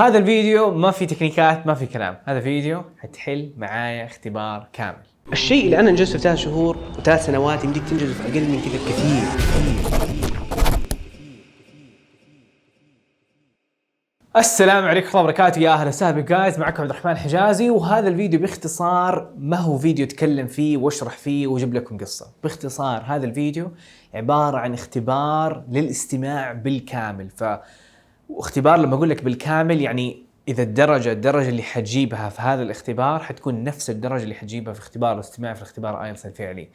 هذا الفيديو ما في تكنيكات، ما في كلام. هذا فيديو حتحل معايا اختبار كامل. الشيء اللي انا انجزته في 3 شهور و3 سنوات يمديك تنجزه في اقل من كذا بكثير. السلام عليكم ورحمة الله وبركاته، يا اهلا وسهلا جايز، معكم عبد الرحمن حجازي. وهذا الفيديو باختصار ما هو فيديو اتكلم فيه واشرح فيه واجيب لكم قصة. باختصار هذا الفيديو عبارة عن اختبار للاستماع بالكامل. واختبار لما اقول لك بالكامل يعني اذا الدرجة اللي حتجيبها في هذا الاختبار حتكون نفس الدرجة اللي حتجيبها في اختبار الاستماع في الاختبار ايلتس الفعلي.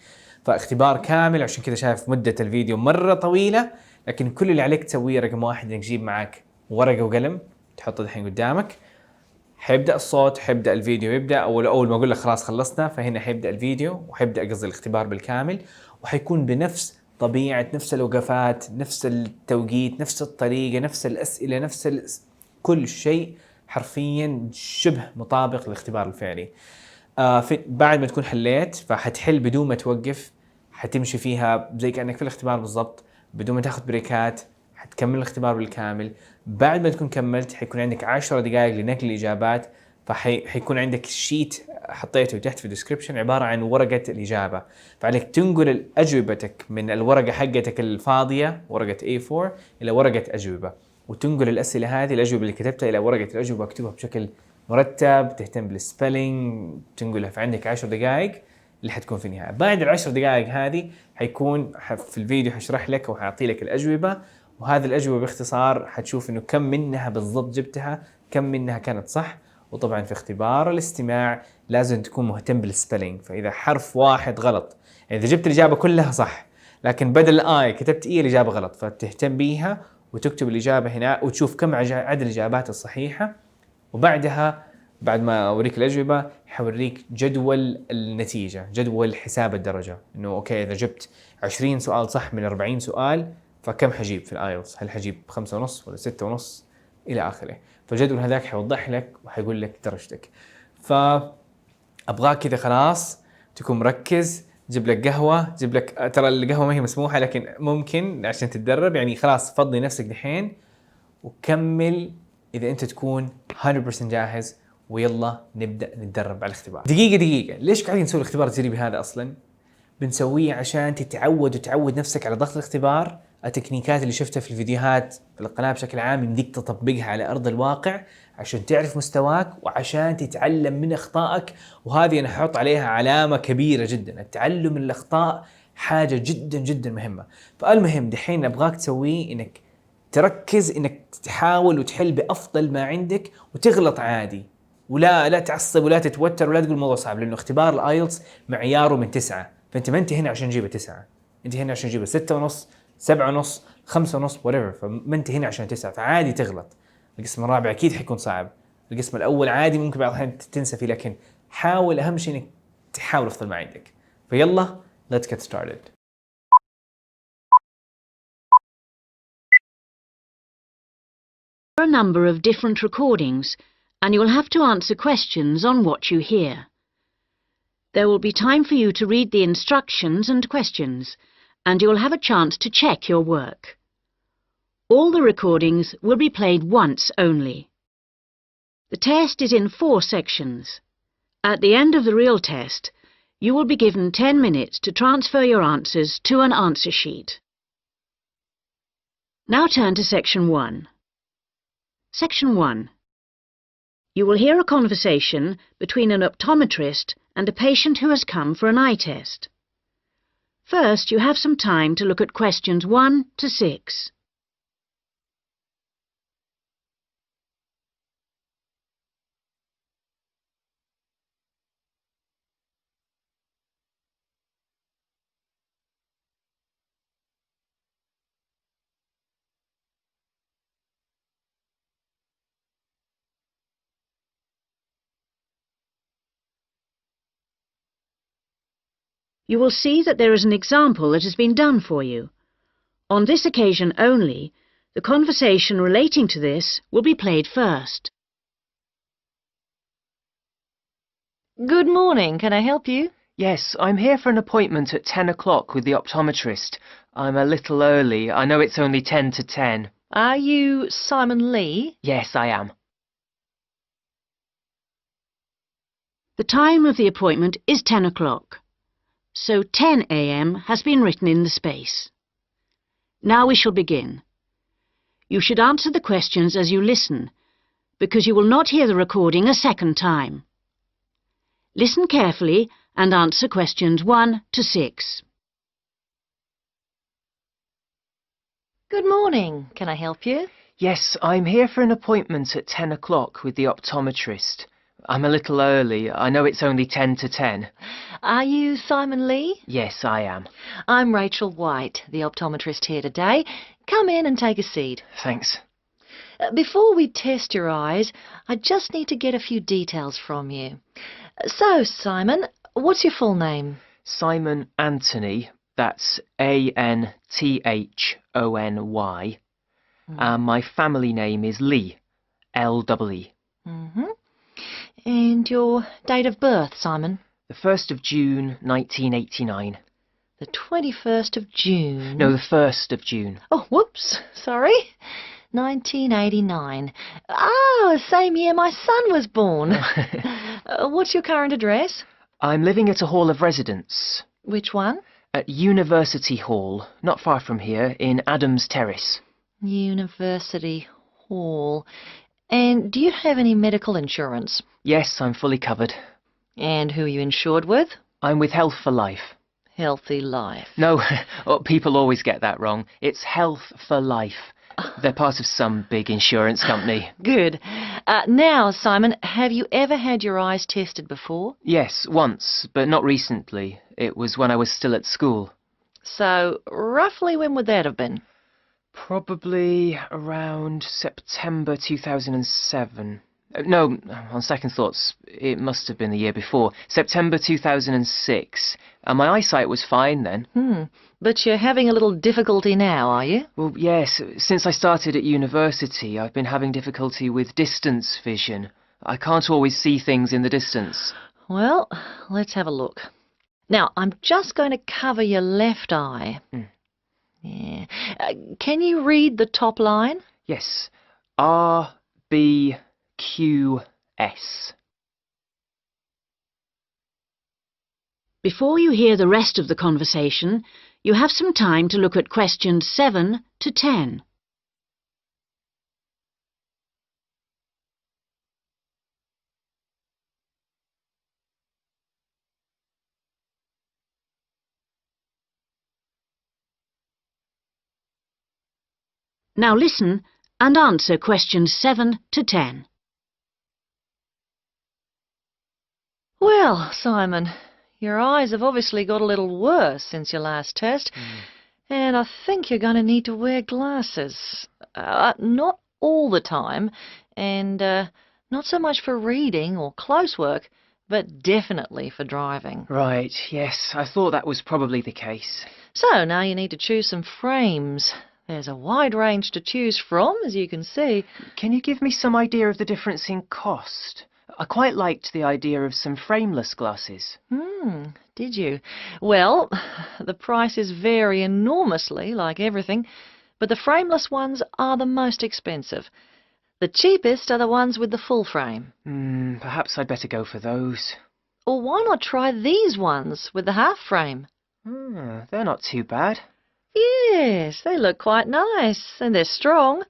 فاختبار كامل، عشان كذا شايف مدة الفيديو مرة طويلة، لكن كل اللي عليك تسويه رقم واحد انك تجيب معك ورقة وقلم تحطه الحين قدامك. حيبدأ الصوت، حيبدأ الفيديو يبدأ، أول ما أقول لك خلاص خلصنا فهنا حيبدأ الفيديو وحيبدأ قصدي الاختبار بالكامل، وحيكون بنفس طبيعة، نفس الوقفات، نفس التوقيت، نفس الطريقة، نفس الأسئلة، كل شيء حرفيا شبه مطابق للاختبار الفعلي. بعد ما تكون حليت فحتحل بدون ما توقف، حتمشي فيها زي كأنك في الاختبار بالضبط بدون ما تاخذ بريكات. حتكمل الاختبار بالكامل. بعد ما تكون كملت حيكون عندك 10 دقائق لنقل الإجابات. فحيكون عندك شيت حطيته تحت في الديسكريبشن عبارة عن ورقة الإجابة، فعليك تنقل أجوبتك من الورقة حقتك الفاضية ورقة A4 إلى ورقة أجوبة، وتنقل الأسئلة هذه الأجوبة اللي كتبتها إلى ورقة الأجوبة، اكتبها بشكل مرتب، تهتم بالسبيلينج، تنقلها. في عندك 10 دقائق اللي حتكون في النهاية. بعد ال10 دقائق هذه حيكون في الفيديو حشرح لك وحاعطي لك الأجوبة، وهذه الأجوبة باختصار حتشوف إنه كم منها بالضبط جبتها، كم منها كانت صح. وطبعا في اختبار الاستماع لازم تكون مهتم بالسبيلينج، فإذا حرف واحد غلط، يعني إذا جبت الإجابة كلها صح لكن بدل آي كتبت إيه الإجابة غلط، فتهتم بيها وتكتب الإجابة هنا وتشوف كم عدد الإجابات الصحيحة. وبعدها بعد ما أوريك الأجوبة حوريك جدول النتيجة، جدول حساب الدرجة، إنه أوكي إذا جبت 20 سؤال صح من 40 سؤال فكم حجيب في الآيلتس؟ هل حجيب 5.5 ولا 6.5 إلى آخره. فالجدول هذاك حيوضح لك وحيقول لك درجتك. فأبغاك كذا خلاص تكون مركز، جيب لك قهوة، جيب لك، ترى القهوة ما هي مسموحة لكن ممكن عشان تتدرب، يعني خلاص فضي نفسك دحين وكمل إذا أنت تكون 100% جاهز. ويلا نبدأ نتدرب على الاختبار. دقيقة، ليش قاعدين نسوي الاختبار التجريبي هذا أصلاً؟ بنسويه عشان وتعود نفسك على ضغط الاختبار. التكنيكات اللي شفتها في الفيديوهات في القناة بشكل عام يمديك تطبقها على أرض الواقع عشان تعرف مستواك وعشان تتعلم من أخطائك. وهذه أنا أحط عليها علامة كبيرة جدا. التعلم من الأخطاء حاجة جدا جدا مهمة. فالمهم دحين أبغاك تسويه إنك تركز، إنك تحاول وتحل بأفضل ما عندك وتغلط عادي، ولا تعصب ولا تتوتر ولا تقول الموضوع صعب، لأنه اختبار الآيلتس معياره من 9، فأنت ما أنت هنا عشان تجيبه 9، أنت هنا عشان تجيبه 6.5 7.5 5.5 whatever. فما أنت هنا عشان 9، فعادي تغلط. القسم الرابع أكيد حيكون صعب، القسم الأول عادي ممكن بعض الأحيان تنسى فيه، لكن حاول، أهم شيء إنك تحاول أفضل ما عندك. فيلا let's get started. A number of different recordings, and you'll have to answer questions on what you hear. There will be time for you to read the instructions and questions, and you'll have a chance to check your work. All the recordings will be played once only. The test is in 4 sections. At the end of the real test, you will be given 10 minutes to transfer your answers to an answer sheet. Now turn to Section 1. Section 1. You will hear a conversation between an optometrist and a patient who has come for an eye test. First, you have some time to look at questions 1 to 6. You will see that there is an example that has been done for you. On this occasion only, the conversation relating to this will be played first. Good morning, can I help you? Yes, I'm here for an appointment at 10 o'clock with the optometrist. I'm a little early. I know it's only 10 to 10. Are you Simon Lee? Yes, I am. The time of the appointment is 10 o'clock, so 10 a.m. has been written in the space. Now we shall begin. You should answer the questions as you listen, because you will not hear the recording a second time. Listen carefully and answer questions 1 to 6. Good morning. Can I help you? Yes, I'm here for an appointment at 10 o'clock with the optometrist. I'm a little early. I know it's only 10 to 10. Are you Simon Lee? Yes, I am. I'm Rachel White, the optometrist here today. Come in and take a seat. Thanks. Before we test your eyes, I just need to get a few details from you. So, Simon, what's your full name? Simon Anthony. That's Anthony. And my family name is Lee. L-E-E. And your date of birth, Simon? The 1st of June, 1989. The 21st of June? No, the 1st of June. Oh, whoops, sorry. 1989. Ah, same year my son was born. What's your current address? I'm living at a hall of residence. Which one? At University Hall, not far from here, in Adams Terrace. University Hall. And do you have any medical insurance? Yes, I'm fully covered. And who are you insured with? I'm with Health for Life. Healthy Life. No, people always get that wrong. It's Health for Life. They're part of some big insurance company. Good. Now, Simon, have you ever had your eyes tested before? Yes, once, but not recently. It was when I was still at school. So, roughly when would that have been? Probably around September 2007. No, on second thoughts, it must have been the year before. September 2006. And my eyesight was fine then. But you're having a little difficulty now, are you? Well, yes. Since I started at university, I've been having difficulty with distance vision. I can't always see things in the distance. Well, let's have a look. Now, I'm just going to cover your left eye. Yeah. Can you read the top line? Yes. RBQS. Before you hear the rest of the conversation, you have some time to look at questions 7 to 10. Now listen and answer questions 7 to 10. Well, Simon, your eyes have obviously got a little worse since your last test, and I think you're going to need to wear glasses. Not all the time, and not so much for reading or close work, but definitely for driving. Right, yes, I thought that was probably the case. So now you need to choose some frames. There's a wide range to choose from, as you can see. Can you give me some idea of the difference in cost? I quite liked the idea of some frameless glasses. Did you? Well, the prices vary enormously, like everything, but the frameless ones are the most expensive. The cheapest are the ones with the full frame. Perhaps I'd better go for those. Or why not try these ones with the half frame? They're not too bad. Yes, they look quite nice, and they're strong.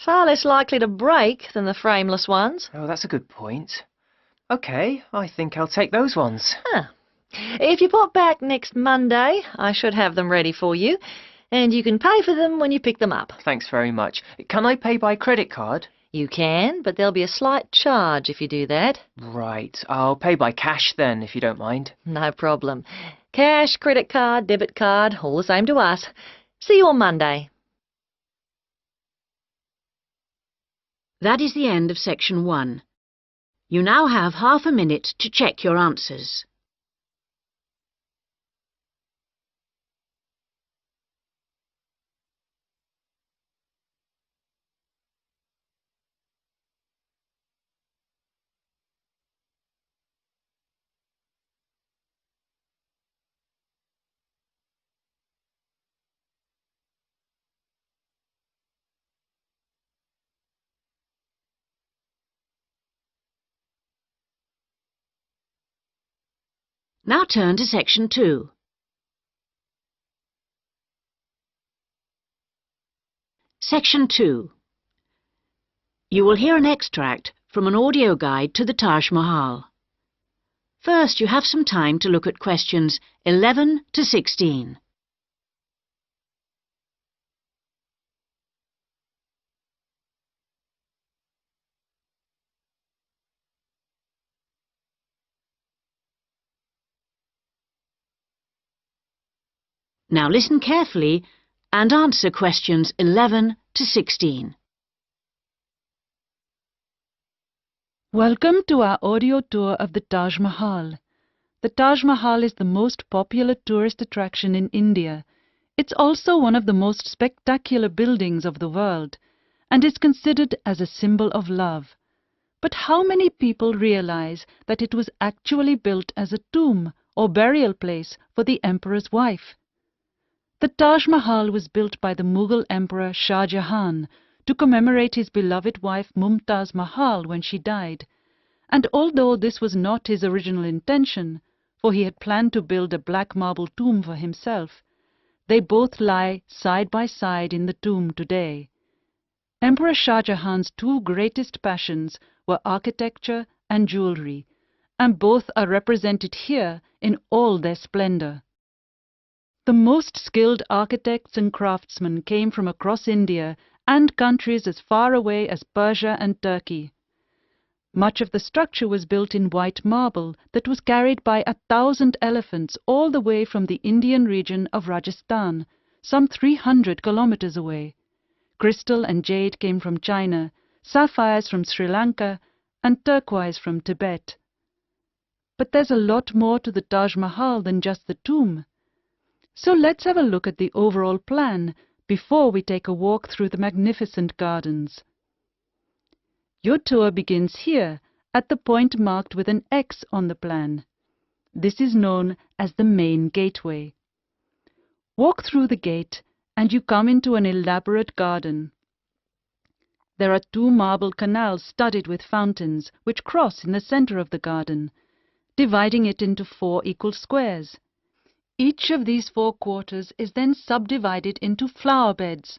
Far less likely to break than the frameless ones. Oh, that's a good point. OK, I think I'll take those ones. If you pop back next Monday, I should have them ready for you, and you can pay for them when you pick them up. Thanks very much. Can I pay by credit card? You can, but there'll be a slight charge if you do that. Right, I'll pay by cash then, if you don't mind. No problem. Cash, credit card, debit card, all the same to us. See you on Monday. That is the end of section 1. You now have half a minute to check your answers. Now turn to Section 2. Section 2. You will hear an extract from an audio guide to the Taj Mahal. First, you have some time to look at questions 11 to 16. Now listen carefully and answer questions 11 to 16. Welcome to our audio tour of the Taj Mahal. The Taj Mahal is the most popular tourist attraction in India. It's also one of the most spectacular buildings of the world and is considered as a symbol of love. But how many people realize that it was actually built as a tomb or burial place for the emperor's wife? The Taj Mahal was built by the Mughal Emperor Shah Jahan to commemorate his beloved wife Mumtaz Mahal when she died. And although this was not his original intention, for he had planned to build a black marble tomb for himself, they both lie side by side in the tomb today. Emperor Shah Jahan's two greatest passions were architecture and jewelry, and both are represented here in all their splendor. The most skilled architects and craftsmen came from across India and countries as far away as Persia and Turkey. Much of the structure was built in white marble that was carried by 1,000 elephants all the way from the Indian region of Rajasthan, some 300 kilometers away. Crystal and jade came from China, sapphires from Sri Lanka, and turquoise from Tibet. But there's a lot more to the Taj Mahal than just the tomb. So let's have a look at the overall plan before we take a walk through the magnificent gardens. Your tour begins here at the point marked with an X on the plan. This is known as the main gateway. Walk through the gate and you come into an elaborate garden. There are 2 marble canals studded with fountains which cross in the center of the garden, dividing it into 4 equal squares. Each of these 4 quarters is then subdivided into flower beds,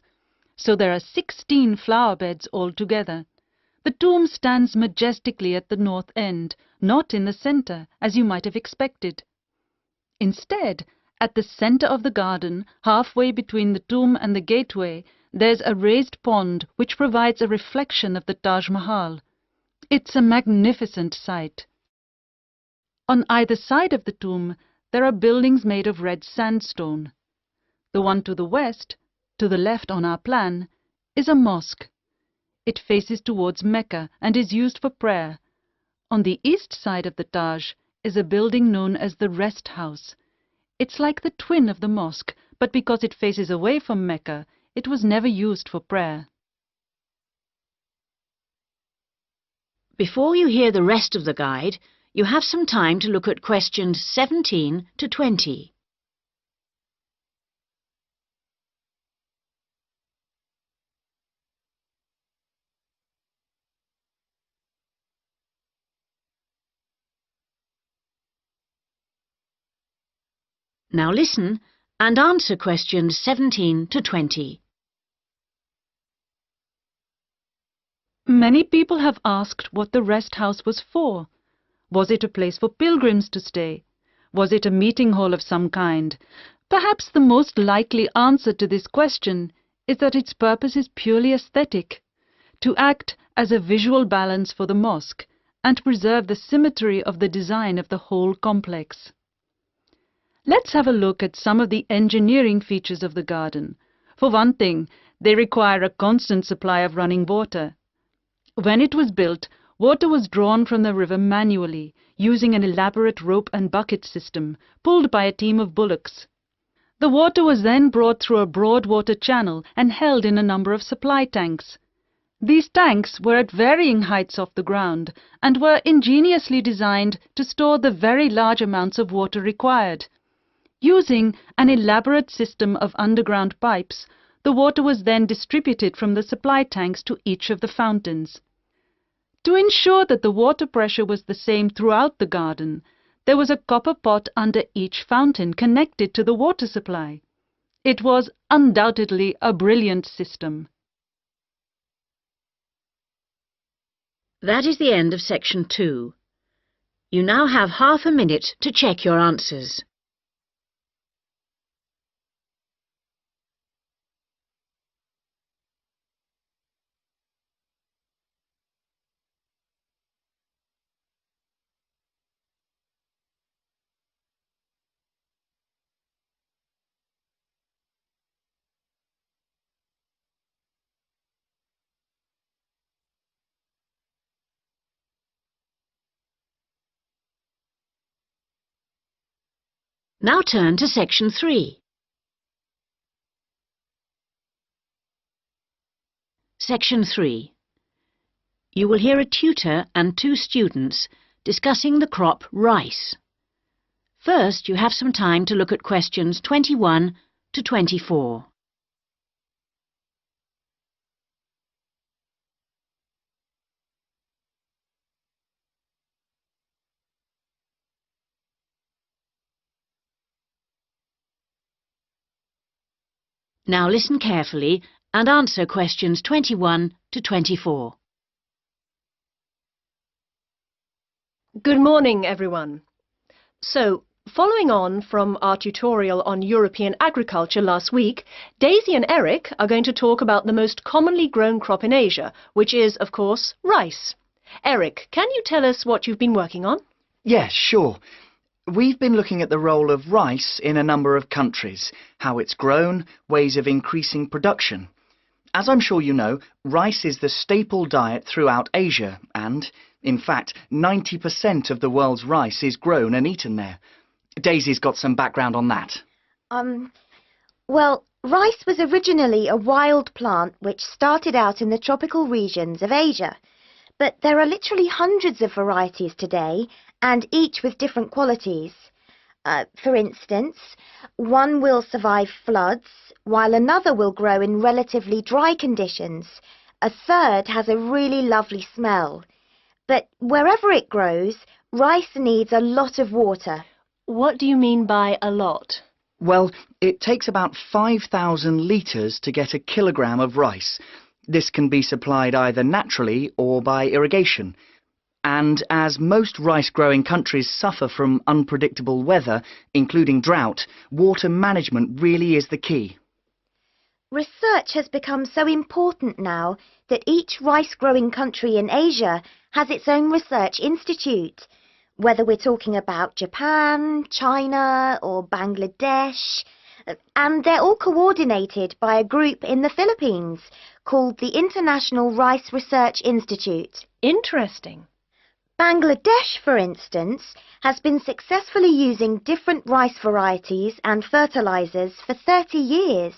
so there are 16 flower beds altogether. The tomb stands majestically at the north end, not in the center, as you might have expected. Instead, at the center of the garden, halfway between the tomb and the gateway, there's a raised pond which provides a reflection of the Taj Mahal. It's a magnificent sight. On either side of the tomb, there are buildings made of red sandstone. The one to the west, to the left on our plan, is a mosque. It faces towards Mecca and is used for prayer. On the east side of the Taj is a building known as the Rest House. It's like the twin of the mosque, but because it faces away from Mecca, it was never used for prayer. Before you hear the rest of the guide, you have some time to look at questions 17 to 20. Now listen and answer questions 17 to 20. Many people have asked what the rest house was for. Was it a place for pilgrims to stay? Was it a meeting hall of some kind? Perhaps the most likely answer to this question is that its purpose is purely aesthetic, to act as a visual balance for the mosque and preserve the symmetry of the design of the whole complex. Let's have a look at some of the engineering features of the garden. For one thing, they require a constant supply of running water. When it was built, water was drawn from the river manually, using an elaborate rope and bucket system, pulled by a team of bullocks. The water was then brought through a broad water channel and held in a number of supply tanks. These tanks were at varying heights off the ground and were ingeniously designed to store the very large amounts of water required. Using an elaborate system of underground pipes, the water was then distributed from the supply tanks to each of the fountains. To ensure that the water pressure was the same throughout the garden, There was a copper pot under each fountain connected to the water supply. It was undoubtedly a brilliant system. That is the end of section 2. You now have half a minute to check your answers. Now turn to section 3. Section 3. You will hear a tutor and 2 students discussing the crop rice. First, you have some time to look at questions 21 to 24. Now listen carefully and answer questions 21 to 24. Good morning, everyone. So, following on from our tutorial on European agriculture last week, Daisy and Eric are going to talk about the most commonly grown crop in Asia, which is, of course, rice. Eric, can you tell us what you've been working on? Yes, sure. We've been looking at the role of rice in a number of countries, how it's grown, ways of increasing production. As I'm sure you know, rice is the staple diet throughout Asia and, in fact, 90% of the world's rice is grown and eaten there. Daisy's got some background on that. Well, rice was originally a wild plant which started out in the tropical regions of Asia. But there are literally hundreds of varieties today, and each with different qualities. For instance, one will survive floods, while another will grow in relatively dry conditions. A third has a really lovely smell. But wherever it grows, rice needs a lot of water. What do you mean by a lot? Well, it takes about 5,000 litres to get a kilogram of rice. This can be supplied either naturally or by irrigation. And as most rice-growing countries suffer from unpredictable weather, including drought, water management really is the key. Research has become so important now that each rice-growing country in Asia has its own research institute. Whether we're talking about Japan, China or Bangladesh, and they're all coordinated by a group in the Philippines called the International Rice Research Institute. Interesting. Bangladesh, for instance, has been successfully using different rice varieties and fertilizers for 30 years.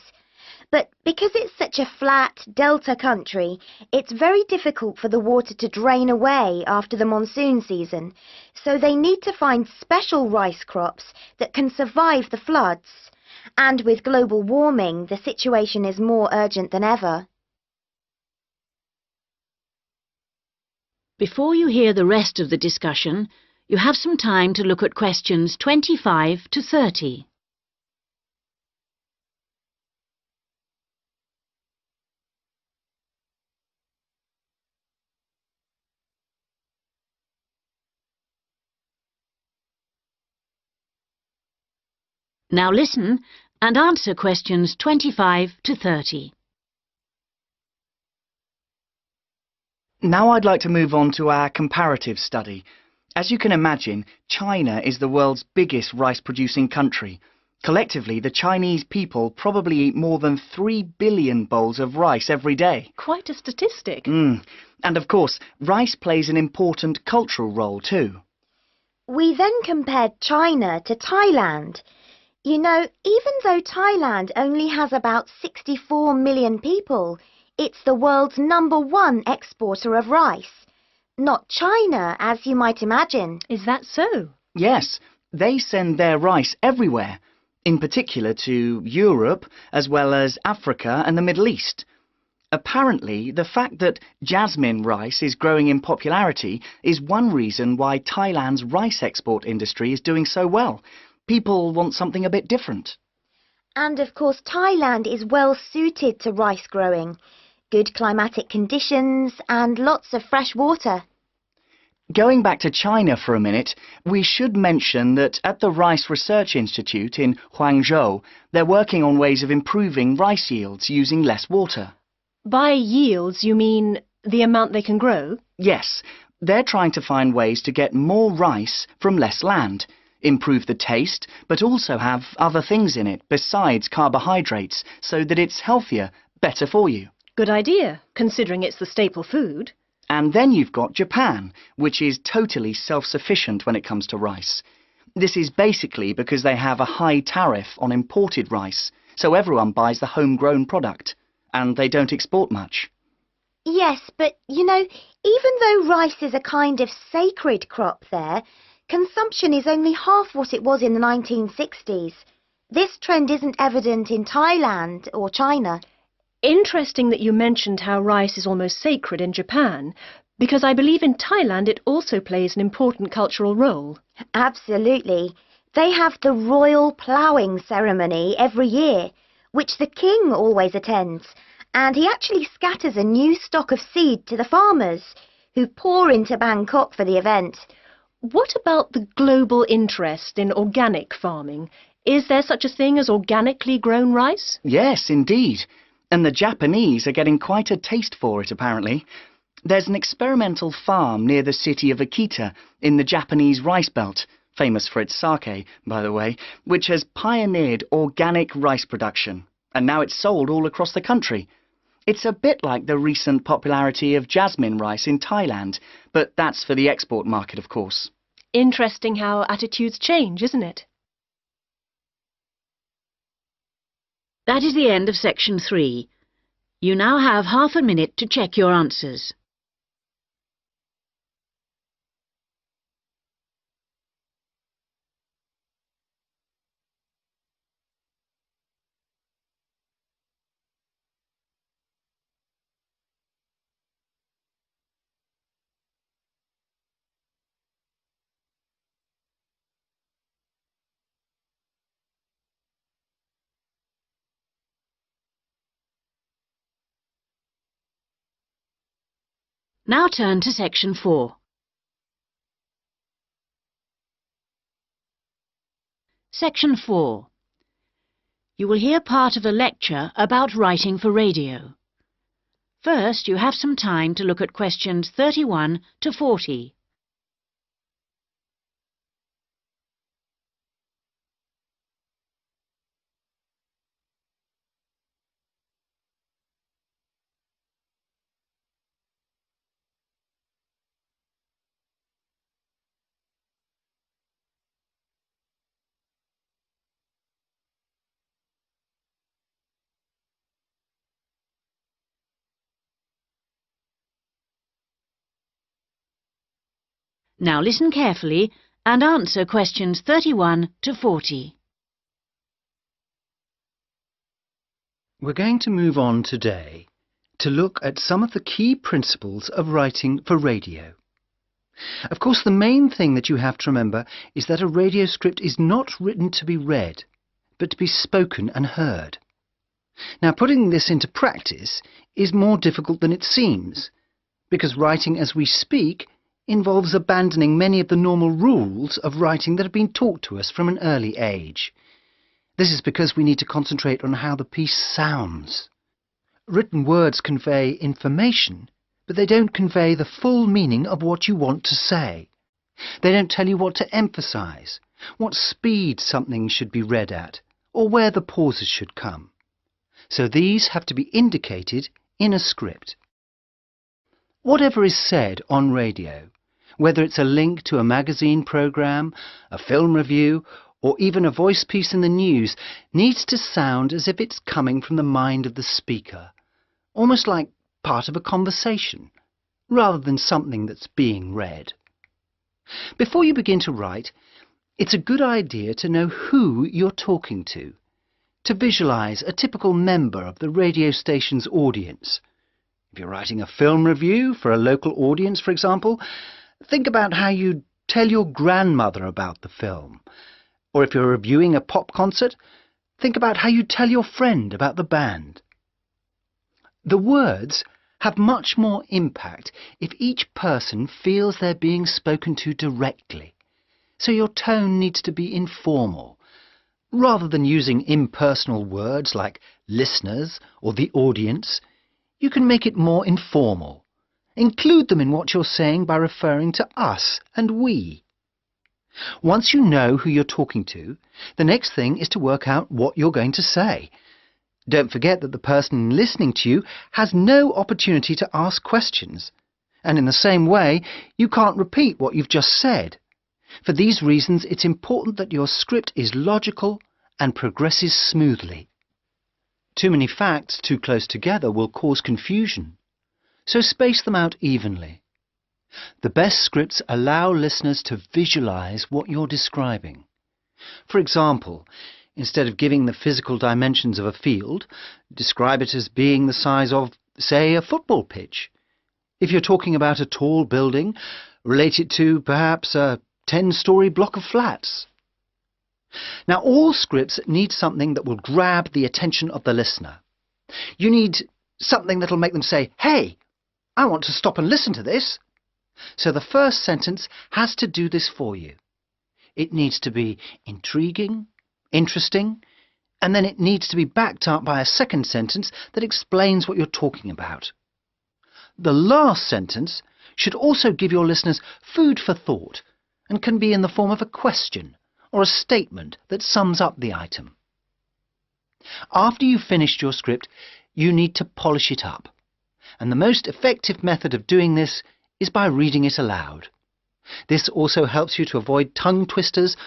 But because it's such a flat delta country, it's very difficult for the water to drain away after the monsoon season. So they need to find special rice crops that can survive the floods. And with global warming, the situation is more urgent than ever. Before you hear the rest of the discussion, you have some time to look at questions 25 to 30. Now listen and answer questions 25 to 30. Now I'd like to move on to our comparative study. As you can imagine, China is the world's biggest rice-producing country. Collectively, the Chinese people probably eat more than 3 billion bowls of rice every day. Quite a statistic. And of course, rice plays an important cultural role too. We then compared China to Thailand. You know, even though Thailand only has about 64 million people, it's the world's #1 exporter of rice. Not China, as you might imagine. Is that so? Yes, they send their rice everywhere, in particular to Europe, as well as Africa and the Middle East. Apparently, the fact that jasmine rice is growing in popularity is one reason why Thailand's rice export industry is doing so well. People want something a bit different. And of course, Thailand is well suited to rice growing. Good climatic conditions and lots of fresh water. Going back to China for a minute, we should mention that at the Rice Research Institute in Huangzhou, they're working on ways of improving rice yields using less water. By yields, you mean the amount they can grow? Yes, they're trying to find ways to get more rice from less land, improve the taste, but also have other things in it besides carbohydrates so that it's healthier, better for you. Good idea, considering it's the staple food. And then you've got Japan, which is totally self-sufficient when it comes to rice. This is basically because they have a high tariff on imported rice, so everyone buys the homegrown product, and they don't export much. Yes, but, you know, even though rice is a kind of sacred crop there, consumption is only half what it was in the 1960s. This trend isn't evident in Thailand or China. Interesting that you mentioned how rice is almost sacred in Japan, because I believe in Thailand it also plays an important cultural role. Absolutely. They have the royal ploughing ceremony every year, which the king always attends, and he actually scatters a new stock of seed to the farmers, who pour into Bangkok for the event. What about the global interest in organic farming? Is there such a thing as organically grown rice? Yes, indeed. And the Japanese are getting quite a taste for it, apparently. There's an experimental farm near the city of Akita in the Japanese rice belt, famous for its sake, by the way, which has pioneered organic rice production, and now it's sold all across the country. It's a bit like the recent popularity of jasmine rice in Thailand, but that's for the export market, of course. Interesting how attitudes change, isn't it? That is the end of section 3. You now have half a minute to check your answers. Now turn to section 4. Section 4. You will hear part of a lecture about writing for radio. First, you have some time to look at questions 31 to 40. Now listen carefully and answer questions 31 to 40. We're going to move on today to look at some of the key principles of writing for radio. Of course, the main thing that you have to remember is that a radio script is not written to be read, but to be spoken and heard. Now, putting this into practice is more difficult than it seems, because writing as we speak involves abandoning many of the normal rules of writing that have been taught to us from an early age. This is because we need to concentrate on how the piece sounds. Written words convey information, but they don't convey the full meaning of what you want to say. They don't tell you what to emphasize, what speed something should be read at, or where the pauses should come. So these have to be indicated in a script. Whatever is said on radio, whether it's a link to a magazine program, a film review, or even a voice piece in the news, needs to sound as if it's coming from the mind of the speaker, almost like part of a conversation, rather than something that's being read. Before you begin to write, it's a good idea to know who you're talking to visualize a typical member of the radio station's audience, If you're writing a film review for a local audience, for example, think about how you'd tell your grandmother about the film. Or if you're reviewing a pop concert, think about how you'd tell your friend about the band. The words have much more impact if each person feels they're being spoken to directly. So your tone needs to be informal. Rather than using impersonal words like listeners or the audience, you can make it more informal. Include them in what you're saying by referring to us and we. Once you know who you're talking to, the next thing is to work out what you're going to say. Don't forget that the person listening to you has no opportunity to ask questions. And in the same way, you can't repeat what you've just said. For these reasons, it's important that your script is logical and progresses smoothly. Too many facts too close together will cause confusion, so space them out evenly. The best scripts allow listeners to visualize what you're describing. For example, instead of giving the physical dimensions of a field, describe it as being the size of, say, a football pitch. If you're talking about a tall building, relate it to perhaps a 10-story block of flats. Now, all scripts need something that will grab the attention of the listener. You need something that'll make them say, "Hey, I want to stop and listen to this." So the first sentence has to do this for you. It needs to be intriguing, interesting, and then it needs to be backed up by a second sentence that explains what you're talking about. The last sentence should also give your listeners food for thought and can be in the form of a question or a statement that sums up the item. After you've finished your script, you need to polish it up. And the most effective method of doing this is by reading it aloud. This also helps you to avoid tongue twisters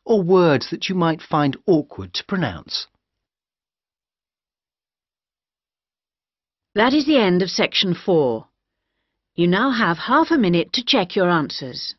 or words that you might find awkward to pronounce. That is the end of section 4. You now have half a minute to check your answers.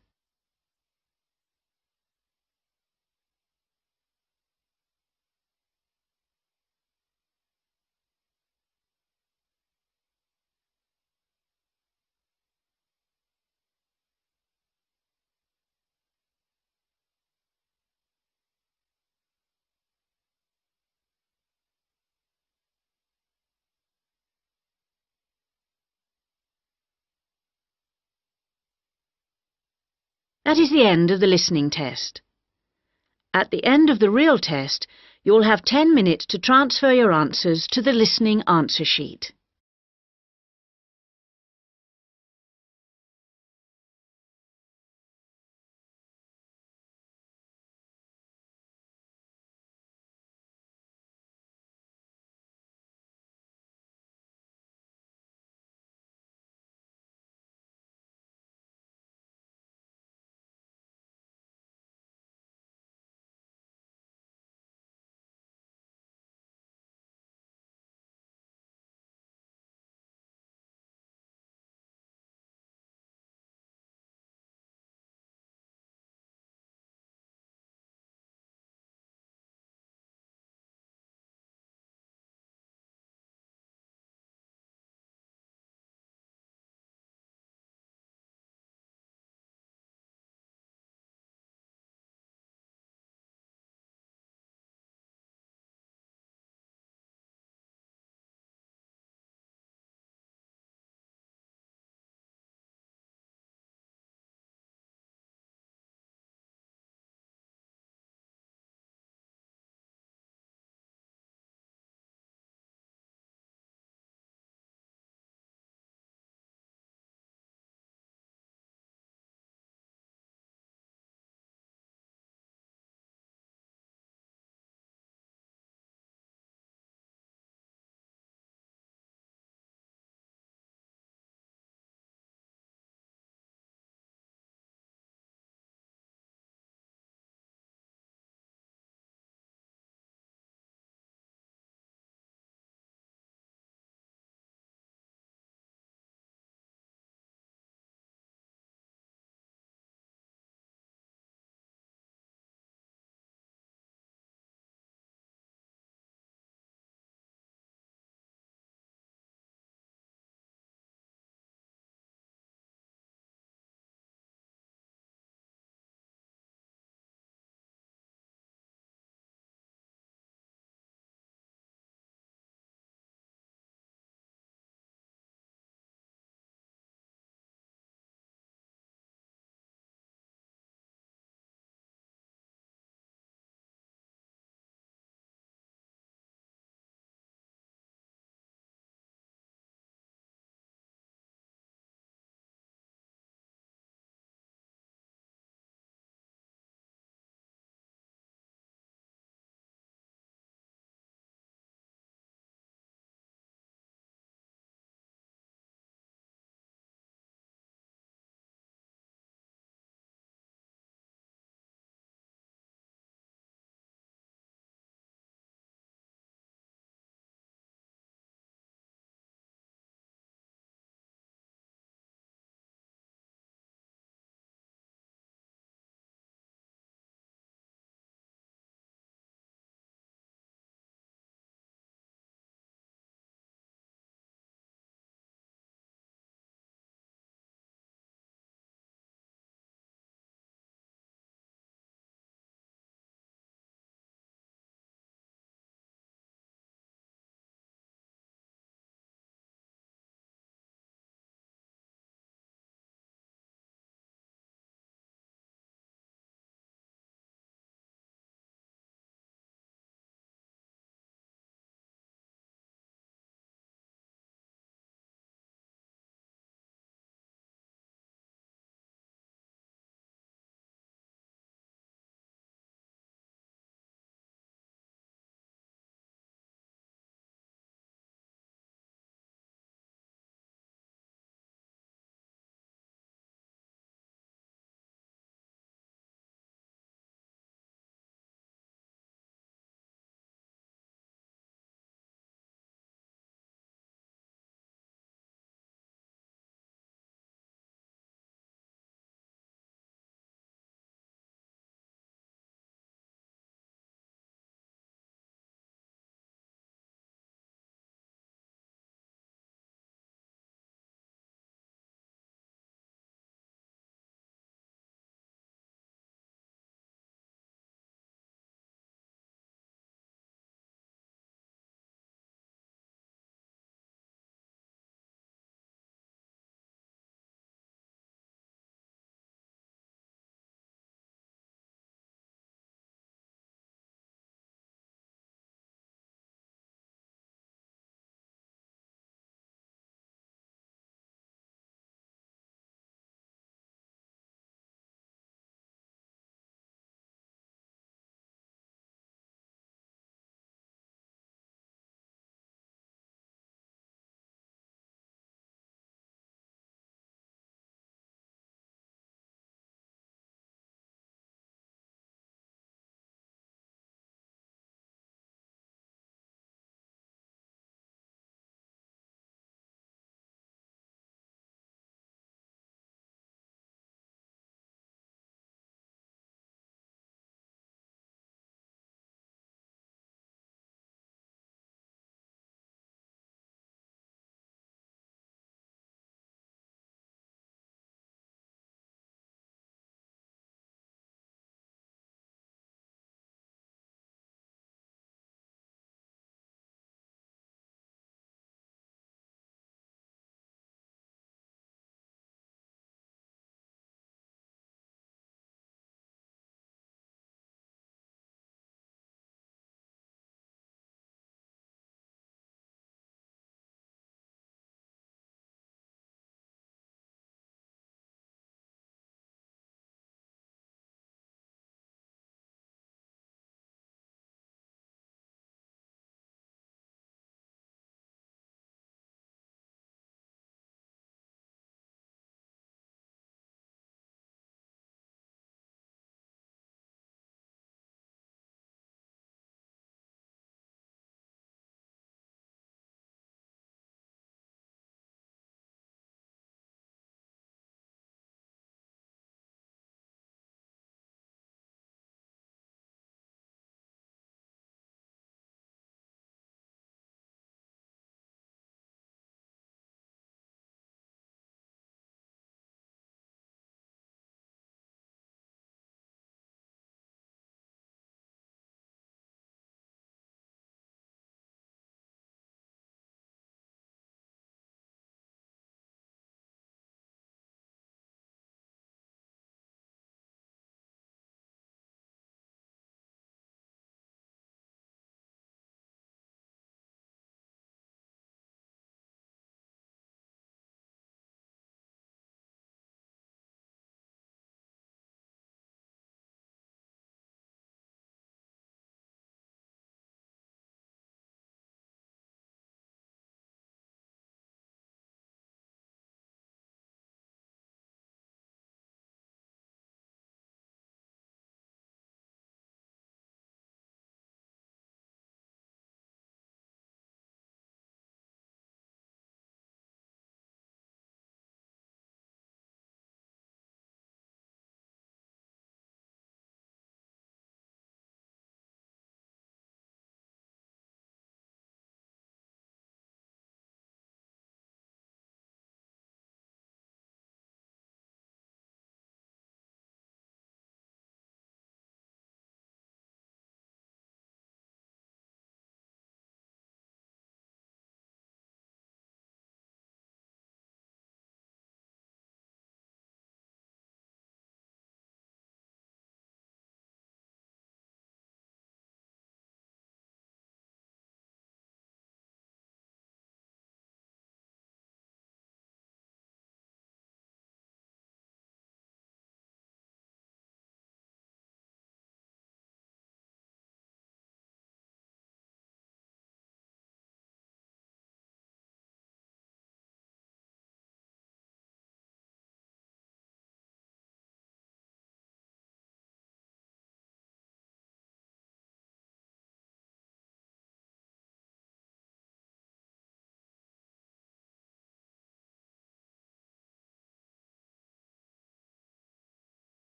That is the end of the listening test. At the end of the real test, you'll have 10 minutes to transfer your answers to the listening answer sheet.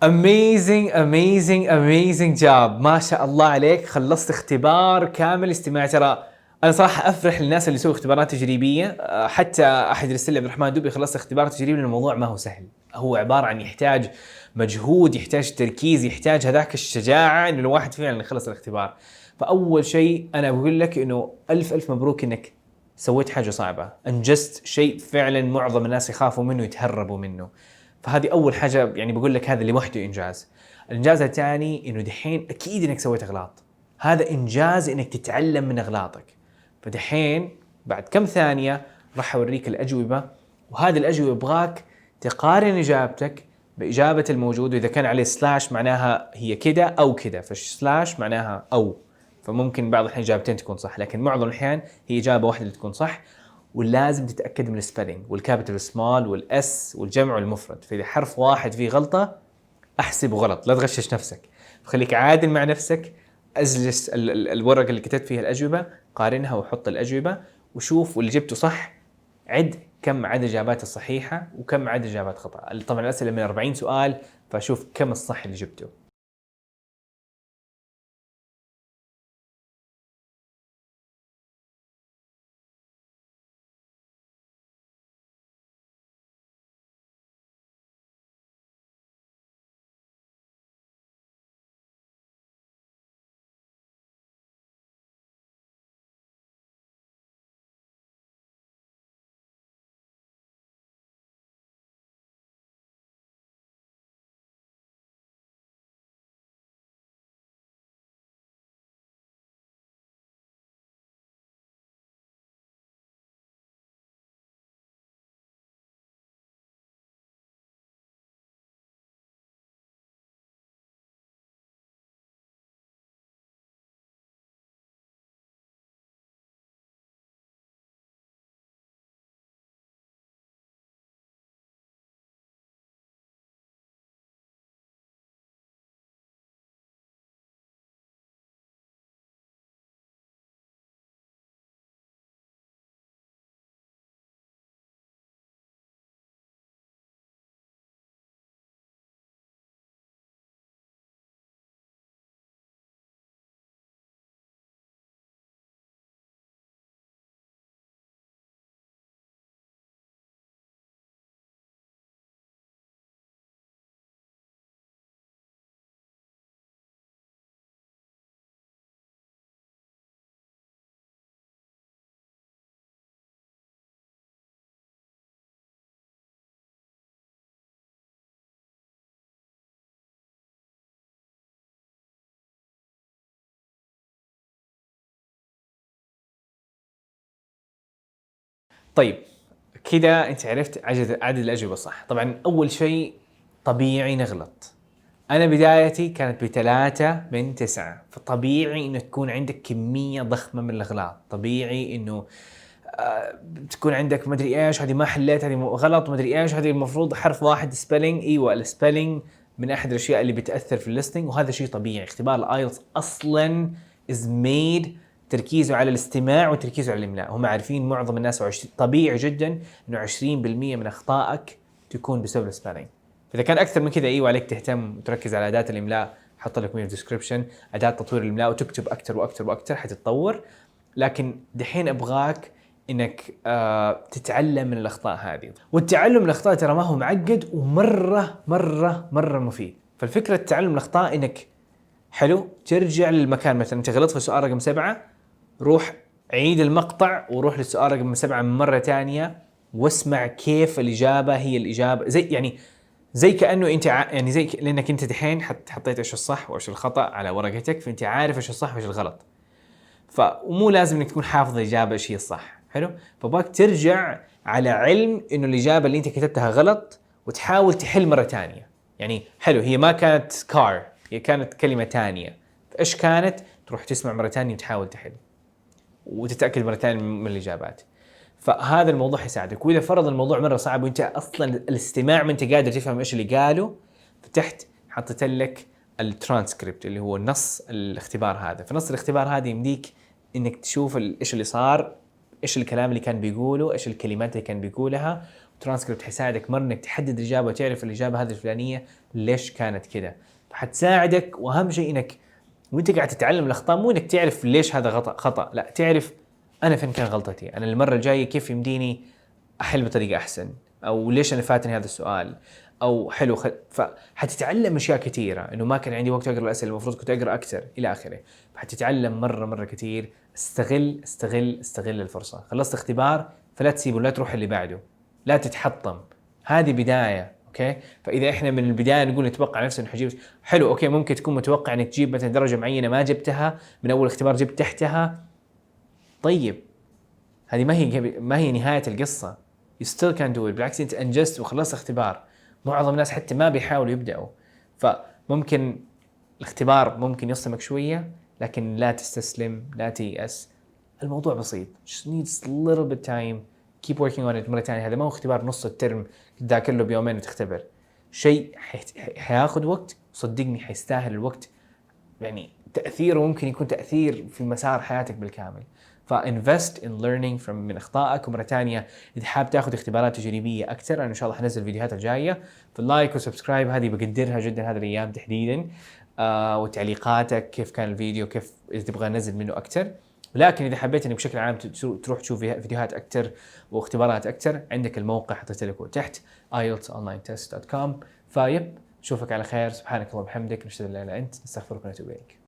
amazing job. ما شاء الله عليك، خلصت اختبار كامل استماع. ترى انا صراحه افرح للناس اللي يسووا اختبارات تجريبيه. حتى احد يرسل لي عبد الرحمن دوبي خلصت اختبار تجريبي، لأن الموضوع ما هو سهل. هو عباره عن يحتاج مجهود، يحتاج تركيز، يحتاج هذاك الشجاعه انه الواحد فعلا يخلص الاختبار. فاول شيء انا بقول لك انه الف مبروك انك سويت حاجه صعبه، انجزت شيء فعلا معظم الناس يخافوا منه يتهربوا منه. فهذه اول حاجه، يعني بقول لك هذا اللي وحده انجاز. الانجاز الثاني انه دحين اكيد انك سويت اغلاط، هذا انجاز انك تتعلم من اغلاطك. فدحين بعد كم ثانيه راح اوريك الاجوبه، وهذه الاجوبه ابغاك تقارن اجابتك باجابه الموجود، واذا كان عليه سلاش معناها هي كده او كده، فسلاش معناها او. فممكن بعض الأحيان إجابتين تكون صح، لكن معظم الأحيان هي إجابة واحدة اللي تكون صح. ولازم تتأكد من السبيلينج والكابيتال سمول والأس والجمع والمفرد. فإذا حرف واحد فيه غلطة أحسبه غلط، لا تغشش نفسك. فخليك عادل مع نفسك، أجلس الورقة اللي كتبت فيها الأجوبة، قارنها وحط الأجوبة وشوف، واللي جبته صح عد كم عدد الإجابات الصحيحة وكم عدد الإجابات خطأ. طبعا الأسئلة من 40 سؤال، فشوف كم الصح اللي جبته. طيب كده انت عرفت عدد الاجوبه صح. طبعا اول شيء طبيعي نغلط. انا بدايتي كانت ب3/9، فطبيعي انه تكون عندك كميه ضخمه من الاغلاط. طبيعي انه تكون عندك مدري ايش، هذه ما حليت، هذه غلط، مدري ايش، هذه المفروض حرف واحد سبيلينج. ايوه السبيلينج من احد الاشياء اللي بتاثر في الليستنج، وهذا شيء طبيعي. اختبار الايلتس اصلا از ميد تركيزه على الاستماع وتركيزه على الاملاء. هم عارفين معظم الناس طبيعي جدا انه 20% من اخطائك تكون بسبب السبيلينج. فاذا كان اكثر من كذا ايوه عليك تهتم وتركز على اداه الاملاء. احط لك في الديسكربشن اداه تطوير الاملاء، وتكتب اكثر واكثر واكثر حتتطور. لكن دحين ابغاك انك تتعلم من الاخطاء هذه. والتعلم من الاخطاء ترى ما هو معقد، ومره مره مره مفيد. فالفكره التعلم من الاخطاء انك حلو ترجع للمكان. مثلا انت غلطت في السؤال رقم 7، روح عيد المقطع وروح للسؤال رقم 7 مرة ثانية واسمع كيف الإجابة هي الإجابة. زي كأنه أنت يعني لأنك أنت دحين حطيت إيش الصح وإيش الخطأ على ورقتك، فأنت عارف إيش الصح وإيش الغلط. ومو لازم إنك تكون حافظ الإجابة إيش هي الصح. حلو، فباك ترجع على علم إنه الإجابة اللي أنت كتبتها غلط، وتحاول تحل مرة ثانية. يعني حلو، هي ما كانت كار، هي كانت كلمة ثانية، فإيش كانت؟ تروح تسمع مرة ثانية وتحاول تحل وتتأكد مرة ثانية من الإجابات. فهذا الموضوع يساعدك. وإذا فرض الموضوع مرة صعب وأنت أصلا الاستماع ما أنت قادر تفهم إيش اللي قالوا، فتحت حطيت لك الترانسكريبت اللي هو نص الاختبار هذا. فنص الاختبار هذا يمديك إنك تشوف إيش اللي صار، إيش الكلام اللي كان بيقوله، إيش الكلمات اللي كان بيقولها، ترانسكريبت حيساعدك مرة انك تحدد الاجابه وتعرف الاجابه هذه الفلانيه ليش كانت كده، حتساعدك. واهم شيء انك وانت قاعد تتعلم الاخطاء مو انك تعرف ليش هذا خطا، لا تعرف انا فين كان غلطتي، انا المره الجايه كيف يمديني احل بطريقه احسن، او ليش انا فاتني هذا السؤال، او حلو فحتتعلم اشياء كثيره، انه ما كان عندي وقت اقرا الاسئله المفروض كنت اقرا اكثر الى اخره. فحتتعلم مره كثير. استغل الفرصه. خلصت اختبار فلا تسيبه، لا تروح اللي بعده، لا تتحطم، هذه بدايه. اوكي، فاذا احنا من البدايه نقول نتوقع نفسنا انه حجيب حلو، اوكي ممكن تكون متوقع انك تجيب مثلا درجه معينه ما جبتها من اول اختبار، جبت تحتها، طيب هذه ما هي نهايه القصه. you still can do it. بالعكس انت انجزت وخلصت اختبار. معظم الناس حتى ما بيحاولوا يبداوا، فممكن الاختبار ممكن يصدمك شويه، لكن لا تستسلم، لا تيأس. الموضوع بسيط. just needs a little bit time. keep working on it. مرة ثانية هذا ما هو اختبار نص الترم تذاكر له بيومين وتختبر. شيء حياخذ وقت، صدقني حيستاهل الوقت، يعني تأثيره ممكن يكون تأثير في مسار حياتك بالكامل. فinvest in learning من أخطائك. ومرة ثانية إذا حاب تاخذ اختبارات تجريبية أكثر، أنا إن شاء الله حنزل الفيديوهات الجاية. في اللايك وسبسكرايب هذه بقدرها جدا هذه الأيام تحديدا، وتعليقاتك كيف كان الفيديو، كيف إذا تبغى ننزل منه أكثر. لكن إذا حبيت إنك بشكل عام تروح تشوف فيديوهات أكثر واختبارات أكثر، عندك الموقع حطيت لكم تحت ايلتسonlinetest.com. فيب، نشوفك على خير. سبحانك اللهم وبحمدك، نشهد ان لا اله الا انت، نستغفرك ونتوب اليك.